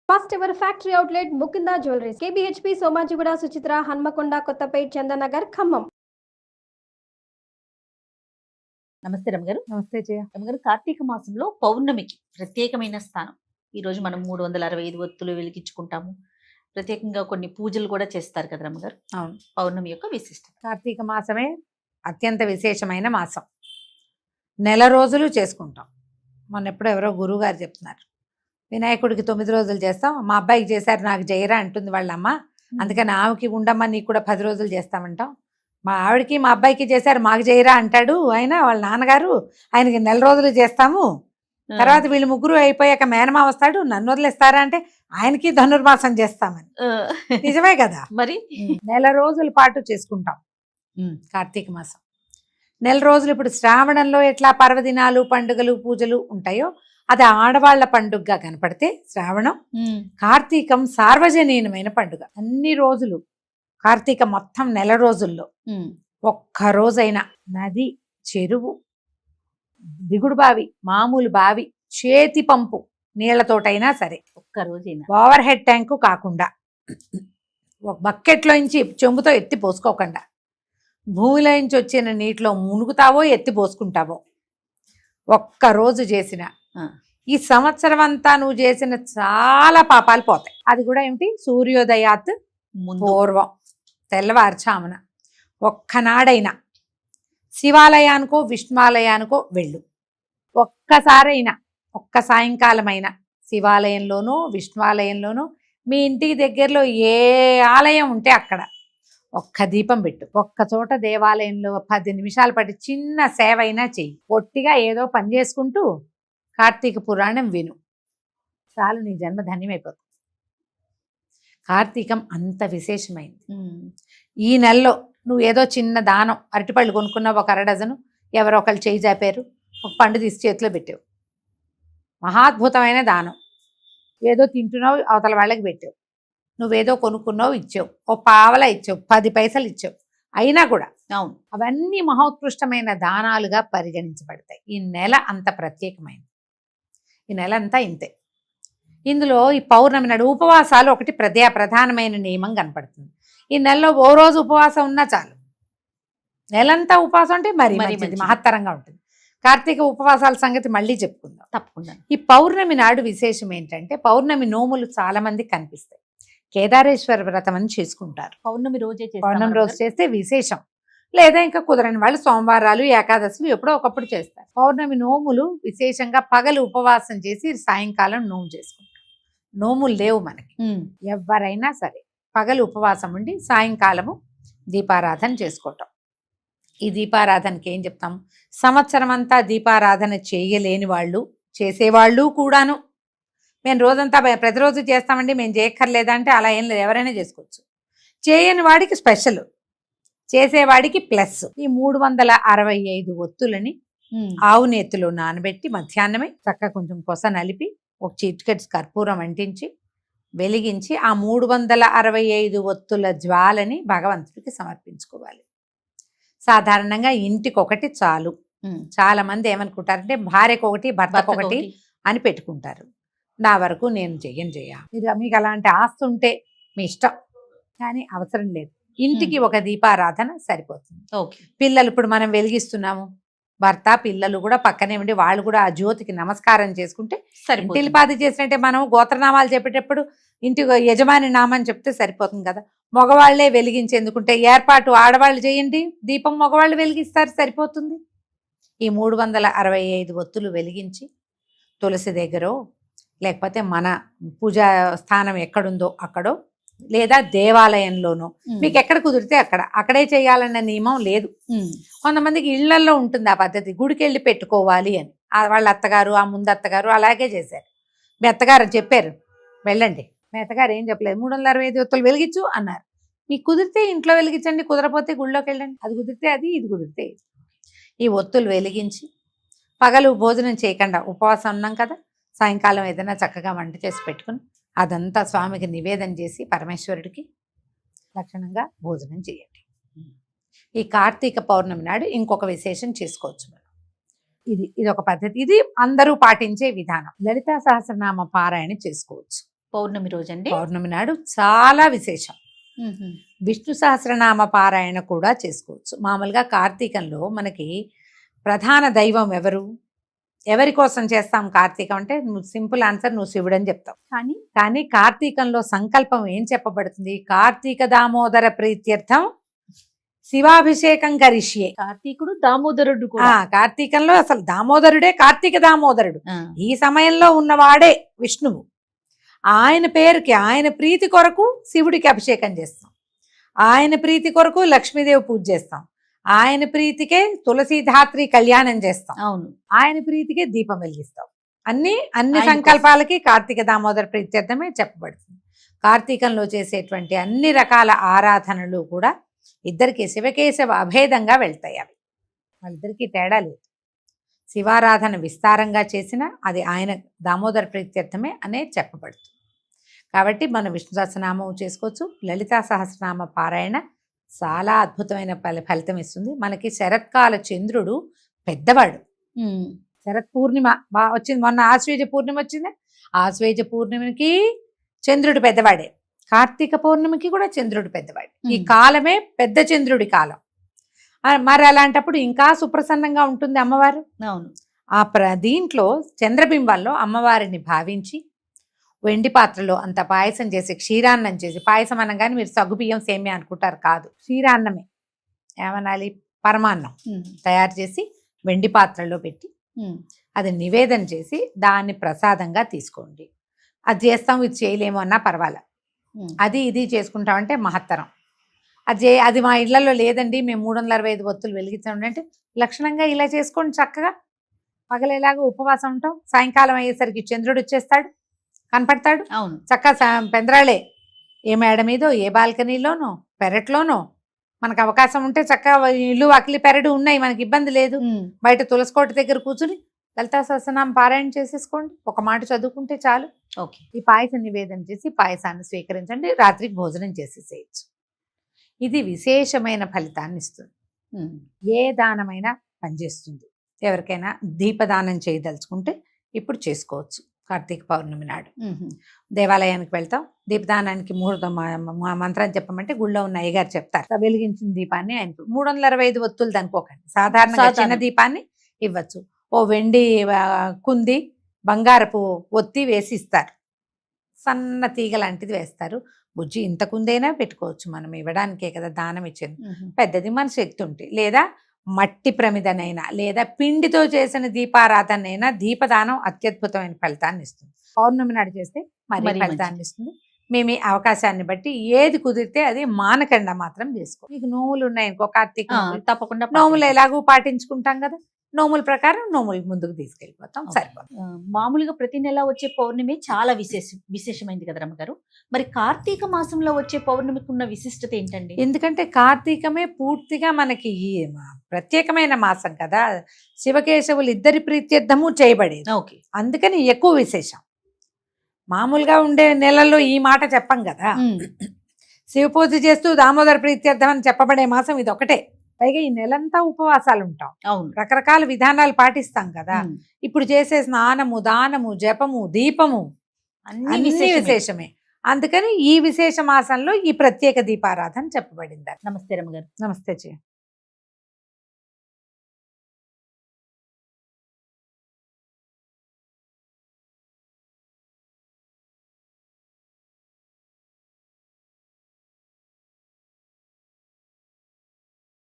First ever factory outlet Mukunda jewelleries KBHP Somajiguda Suchitra Hanamkonda Kothapet Chandanagar Khammam. నమస్తే రమగారు. నమస్తే జయ. రమగారు, కార్తీక మాసంలో పౌర్ణమికి ప్రత్యేకమైన స్థానం. ఈ రోజు మనం 365 ఒత్తులు వెలిగించుకుంటాము. ప్రత్యేకంగా కొన్ని పూజలు కూడా చేస్తారు కదా రమగారు. అవును, పౌర్ణమి యొక్క విశిష్టత. కార్తీక మాసమే అత్యంత విశేషమైన మాసం. నెల రోజులు చేసుకుంటాం. మొన్న ఎప్పుడో ఎవరో గురువు గారు చెప్తున్నారు, వినాయకుడికి 9 రోజులు చేస్తాం, మా అబ్బాయికి చేశారు నాకు జయరా అంటుంది వాళ్ళమ్మ, అందుకని ఆమెకి ఉండమ్మా నీకు కూడా 10 రోజులు చేస్తామంటాం. మా ఆవిడకి మా అబ్బాయికి చేశారు మాకు జయరా అంటాడు ఆయన, వాళ్ళ నాన్నగారు ఆయనకి నెల రోజులు చేస్తాము, తర్వాత వీళ్ళు ముగ్గురు అయిపోయాక మేనమా వస్తాడు నన్ను వదిలేస్తారా అంటే ఆయనకి ధనుర్మాసం చేస్తామని. నిజమే కదా. మరి నెల రోజుల పాటు చేసుకుంటాం కార్తీక మాసం. నెల రోజులు ఇప్పుడు శ్రావణంలో ఎట్లా పర్వదినాలు పండుగలు పూజలు ఉంటాయో అది ఆడవాళ్ల పండుగగా కనపడితే శ్రావణం, కార్తీకం సార్వజనీనమైన పండుగ. అన్ని రోజులు కార్తీక మొత్తం నెల రోజుల్లో ఒక్క రోజైనా నది, చెరువు, దిగుడు బావి, మామూలు బావి, చేతి పంపు నీళ్లతోటైనా సరే, ఒక్క రోజైనా ఓవర్ హెడ్ ట్యాంకు కాకుండా ఒక బకెట్లో నుంచి చెంబుతో ఎత్తి పోసుకోకుండా భూమిలో నుంచి వచ్చిన నీటిలో మునుగుతావో ఎత్తి పోసుకుంటావో ఒక్క రోజు చేసిన ఈ సంవత్సరం అంతా నువ్వు చేసిన చాలా పాపాలు పోతాయి. అది కూడా ఏమిటి, సూర్యోదయాత్ పూర్వం తెల్లవారుచామున ఒక్కనాడైనా శివాలయానికో విష్ణువాలయానికో వెళ్ళు. ఒక్కసారైనా ఒక్క సాయంకాలమైనా శివాలయంలోనూ విష్ణువాలయంలోనూ మీ ఇంటికి దగ్గరలో ఏ ఆలయం ఉంటే అక్కడ ఒక్క దీపం పెట్టు. ఒక్క చోట దేవాలయంలో 10 నిమిషాలు పట్టి చిన్న సేవ అయినా చెయ్యి. పొట్టిగా ఏదో పని చేసుకుంటూ కార్తీక పురాణం విను, చాలు నీ జన్మ ధన్యమైపోతుంది. కార్తీకం అంత విశేషమైంది. ఈ నెలలో నువ్వు ఏదో చిన్న దానం, అరటిపళ్ళు కొనుక్కున్నావు ఒక 1 డజను, ఎవరో ఒకళ్ళు చేయి జాపారు, ఒక పండు తీసి చేతిలో పెట్టావు, మహాద్భుతమైన దానం. ఏదో తింటున్నావు అవతల వాళ్ళకి పెట్టావు, నువ్వేదో కొనుక్కున్నావు ఇచ్చావు, ఓ పావలా ఇచ్చావు, 10 పైసలు ఇచ్చావు, అయినా కూడా అవును అవన్నీ మహోత్కృష్టమైన దానాలుగా పరిగణించబడతాయి. ఈ నెల అంత ప్రత్యేకమైనది. ఈ నెల అంతా ఇంతే. ఇందులో ఈ పౌర్ణమి నాడు ఉపవాసాలు ఒకటి ప్రధానమైన నియమం కనపడుతుంది. ఈ నెలలో ఓ రోజు ఉపవాసం ఉన్నా చాలు. నెలంతా ఉపవాసం అంటే మరి మహత్తరంగా ఉంటుంది. కార్తీక ఉపవాసాల సంగతి మళ్ళీ చెప్పుకుందాం తప్పకుండా. ఈ పౌర్ణమి నాడు విశేషం ఏంటంటే పౌర్ణమి నోములు చాలా మంది కనిపిస్తాయి. కేదారేశ్వర వ్రతం అని చేసుకుంటారు. పౌర్ణమి రోజు చేస్తే విశేషం. లేదా ఇంకా కుదరని వాళ్ళు సోమవారాలు ఏకాదశులు ఎప్పుడో ఒకప్పుడు చేస్తారు. పౌర్ణమి నోములు విశేషంగా పగలు ఉపవాసం చేసి సాయంకాలం నోము చేసుకుంటారు. నోములు లేవు మనకి, ఎవరైనా సరే పగలు ఉపవాసం ఉండి సాయంకాలము దీపారాధన చేసుకోవటం. ఈ దీపారాధనకి ఏం చెప్తాము, సంవత్సరం అంతా దీపారాధన చేయలేని వాళ్ళు, చేసేవాళ్ళు కూడాను, మేము రోజంతా ప్రతిరోజు చేస్తామండి మేము చేయక్కర్లేదంటే అలా ఏం లేదు, ఎవరైనా చేసుకోవచ్చు. చేయని వాడికి స్పెషల్, చేసేవాడికి ప్లస్. ఈ 365 ఒత్తులని ఆవు నేతిలో నానబెట్టి మధ్యాహ్నమే చక్కగా కొంచెం కొస నలిపి ఒక చిటికెట్ కర్పూరం అంటించి వెలిగించి ఆ 365 ఒత్తుల జ్వాలని భగవంతుడికి సమర్పించుకోవాలి. సాధారణంగా ఇంటికి ఒకటి చాలు. చాలా మంది ఏమనుకుంటారంటే భార్యకు ఒకటి భర్తకు ఒకటి అని పెట్టుకుంటారు. నా వరకు నేను చెయ్యను. మీకు అలాంటి ఆస్తి ఉంటే మీ ఇష్టం, కానీ అవసరం లేదు. ఇంటికి ఒక దీపారాధన సరిపోతుంది. పిల్లలు ఇప్పుడు మనం వెలిగిస్తున్నాము, భర్త పిల్లలు కూడా పక్కనే ఉండి వాళ్ళు కూడా ఆ జ్యోతికి నమస్కారం చేసుకుంటే ఇంటిల్పాది చేసినట్టే. మనం గోత్రనామాలు చెప్పేటప్పుడు ఇంటి యజమాని నామని చెప్తే సరిపోతుంది కదా. మగవాళ్లే వెలిగించేందుకుంటే ఏర్పాటు ఆడవాళ్ళు చేయండి, దీపం మగవాళ్ళు వెలిగిస్తారు, సరిపోతుంది. ఈ 365 ఒత్తులు వెలిగించి తులసి దగ్గరో లేకపోతే మన పూజా స్థానం ఎక్కడుందో అక్కడో లేదా దేవాలయంలోనో మీకు ఎక్కడ కుదిరితే అక్కడే చేయాలన్న నియమం లేదు. కొంతమందికి ఇళ్లల్లో ఉంటుంది ఆ పద్ధతి, గుడికి వెళ్ళి పెట్టుకోవాలి అని. వాళ్ళ అత్తగారు ఆ ముందు అత్తగారు అలాగే చేశారు. మీ అత్తగారు చెప్పారు వెళ్ళండి, మీ అత్తగారు ఏం చెప్పలేదు, 365 ఒత్తులు వెలిగించు అన్నారు. మీకు కుదిరితే ఇంట్లో వెలిగించండి, కుదరపోతే గుళ్ళోకి వెళ్ళండి. అది కుదిరితే అది, ఇది కుదిరితే ఇది. ఈ ఒత్తులు వెలిగించి పగలు భోజనం చేయకుండా ఉపవాసం ఉన్నాం కదా, సాయంకాలం ఏదైనా చక్కగా వంట చేసి పెట్టుకుని అదంతా స్వామికి నివేదన చేసి పరమేశ్వరుడికి లక్షణంగా భోజనం చేయండి. ఈ కార్తీక పౌర్ణమి నాడు ఇంకొక విశేషం చేసుకోవచ్చు మనం. ఇది ఒక పద్ధతి, ఇది అందరూ పాటించే విధానం. లలితా సహస్రనామ పారాయణ చేసుకోవచ్చు. పౌర్ణమి రోజండి. పౌర్ణమి నాడు చాలా విశేషం. విష్ణు సహస్రనామ పారాయణ కూడా చేసుకోవచ్చు. మామూలుగా కార్తీకంలో మనకి ప్రధాన దైవం ఎవరి కోసం చేస్తాం కార్తీకం అంటే, నువ్వు సింపుల్ ఆన్సర్, నువ్వు శివుడు అని చెప్తావు. కానీ కార్తీకంలో సంకల్పం ఏం చెప్పబడుతుంది? కార్తీక దామోదర ప్రీత్యర్థం శివాభిషేకం కరిష్యే. కార్తీకుడు దామోదరుడు కూడా. కార్తీకంలో అసలు దామోదరుడే కార్తీక దామోదరుడు. ఈ సమయంలో ఉన్నవాడే విష్ణువు. ఆయన పేరుకి, ఆయన ప్రీతి కొరకు శివుడికి అభిషేకం చేస్తాం. ఆయన ప్రీతి కొరకు లక్ష్మీదేవి పూజ చేస్తాం. ఆయన ప్రీతికే తులసీధాత్రి కళ్యాణం చేస్తాం. అవును. ఆయన ప్రీతికే దీపం వెలిగిస్తాం. అన్ని సంకల్పాలకి కార్తీక దామోదర ప్రీత్యర్థమే చెప్పబడుతుంది. కార్తీకంలో చేసేటువంటి అన్ని రకాల ఆరాధనలు కూడా ఇద్దరికి శివకేశవ అభేదంగా వెళ్తాయి. అవి వాళ్ళిద్దరికీ తేడా లేదు. శివారాధన విస్తారంగా చేసినా అది ఆయన దామోదర ప్రీత్యర్థమే అనే చెప్పబడుతుంది. కాబట్టి మనం విష్ణు సహస్రనామం చేసుకోవచ్చు. లలితా సహస్రనామ పారాయణ చాలా అద్భుతమైన ఫలితం ఇస్తుంది. మనకి శరత్కాల చంద్రుడు పెద్దవాడు. శరత్ పూర్ణిమ వచ్చింది, మొన్న ఆశ్వేజ పూర్ణిమ వచ్చింది. ఆశ్వేజ పూర్ణిమకి చంద్రుడు పెద్దవాడే, కార్తీక పౌర్ణమికి కూడా చంద్రుడు పెద్దవాడు. ఈ కాలమే పెద్ద చంద్రుడి కాలం. మరి అలాంటప్పుడు ఇంకా సుప్రసన్నంగా ఉంటుంది అమ్మవారు. అవును. దీంట్లో చంద్రబింబాల్లో అమ్మవారిని భావించి వెండి పాత్రలో అంత పాయసం చేసి, క్షీరాన్నం చేసి, పాయసం అనగానే మీరు సగ్గుబియ్యం సేమ్యా అనుకుంటారు, కాదు, క్షీరాన్నమే, ఏమనాలి, పరమాన్నం తయారు చేసి వెండి పాత్రలో పెట్టి అది నివేదన చేసి దాన్ని ప్రసాదంగా తీసుకోండి. అది చేస్తాం, ఇది చేయలేము అన్నా పర్వాలే, అది ఇది చేసుకుంటామంటే మహత్తరం. అది మా ఇళ్లలో లేదండి, మేము 365 ఒత్తులు వెలిగించామండి అంటే లక్షణంగా ఇలా చేసుకోండి. చక్కగా పగలేలాగా ఉపవాసం ఉంటాం. సాయంకాలం అయ్యేసరికి చంద్రుడు వచ్చేస్తాడు, కనపడతాడు. అవును. చక్కగా పెందరాళే ఏ మేడ మీదో, ఏ బాల్కనీలోనో, పెరట్లోనో మనకు అవకాశం ఉంటే చక్కగా ఇల్లు అకిలి పెరడు ఉన్నాయి, మనకి ఇబ్బంది లేదు. బయట తులసికోట దగ్గర కూర్చుని లలితా సహస్రనామం పారాయణ చేసేసుకోండి. ఒక మాట చదువుకుంటే చాలు. ఓకే. ఈ పాయసం నివేదన చేసి పాయసాన్ని స్వీకరించండి. రాత్రికి భోజనం చేసేసేయచ్చు. ఇది విశేషమైన ఫలితాన్ని ఇస్తుంది. ఏ దానమైనా పనిచేస్తుంది. ఎవరికైనా దీపదానం చేయదలుచుకుంటే ఇప్పుడు చేసుకోవచ్చు. కార్తీక పౌర్ణమి నాడు దేవాలయానికి వెళ్తాం. దీపదానానికి ముహూర్తం మంత్రం చెప్పమంటే గుళ్ళో ఉన్న అయ్యగారు చెప్తారు. వెలిగించిన దీపాన్ని ఆయన 365 ఒత్తులు దనుకోకండి. సాధారణంగా చిన్న దీపాన్ని ఇవ్వచ్చు. ఓ వెండి కుంది, బంగారపు ఒత్తి వేసి ఇస్తారు. సన్న తీగ లాంటిది వేస్తారు. బుజ్జి ఇంత కుందైనా పెట్టుకోవచ్చు, మనం ఇవ్వడానికే కదా దానం ఇచ్చేది. పెద్దది మన శక్తి ఉంటే, లేదా మట్టి ప్రమిదనైనా, లేదా పిండితో చేసిన దీపారాధనైనా దీపదానం అత్యద్భుతమైన ఫలితాన్ని ఇస్తుంది. పౌర్ణమి నాడు చేస్తే మరి ఫలితాన్ని ఇస్తుంది. మేము ఈ అవకాశాన్ని బట్టి ఏది కుదిరితే అది మానకండా మాత్రం చేసుకో. మీకు నోములు ఉన్నాయి ఇంకో కార్తీక తప్పకుండా నోములు ఎలాగూ పాటించుకుంటాం కదా, నోముల ప్రకారం నోములు ముందుకు తీసుకెళ్ళిపోతాం, సరిపోతుంది. మామూలుగా ప్రతి నెల వచ్చే పౌర్ణమి చాలా విశేషమైంది కదా రమ్మగారు. మరి కార్తీక మాసంలో వచ్చే పౌర్ణమికి ఉన్న విశిష్టత ఏంటండి? ఎందుకంటే కార్తీకమే పూర్తిగా మనకి ఈ ప్రత్యేకమైన మాసం కదా, శివకేశవులు ఇద్దరి ప్రీత్యర్థము చేయబడేది. ఓకే. అందుకని ఎక్కువ విశేషం. మామూలుగా ఉండే నెలల్లో ఈ మాట చెప్పం కదా. శివ పూజ చేస్తూ దామోదర ప్రీత్యర్థం అని చెప్పబడే మాసం ఇది ఒకటే. పైగా ఈ నెలంతా ఉపవాసాలు ఉంటాం. అవును. రకరకాల విధానాలు పాటిస్తాం కదా. ఇప్పుడు చేసే స్నానము, దానము, జపము, దీపము అన్ని విశేషమే. అందుకని ఈ విశేష మాసంలో ఈ ప్రత్యేక దీపారాధన చెప్పబడింది. నమస్తే రమ్మగారు. నమస్తే.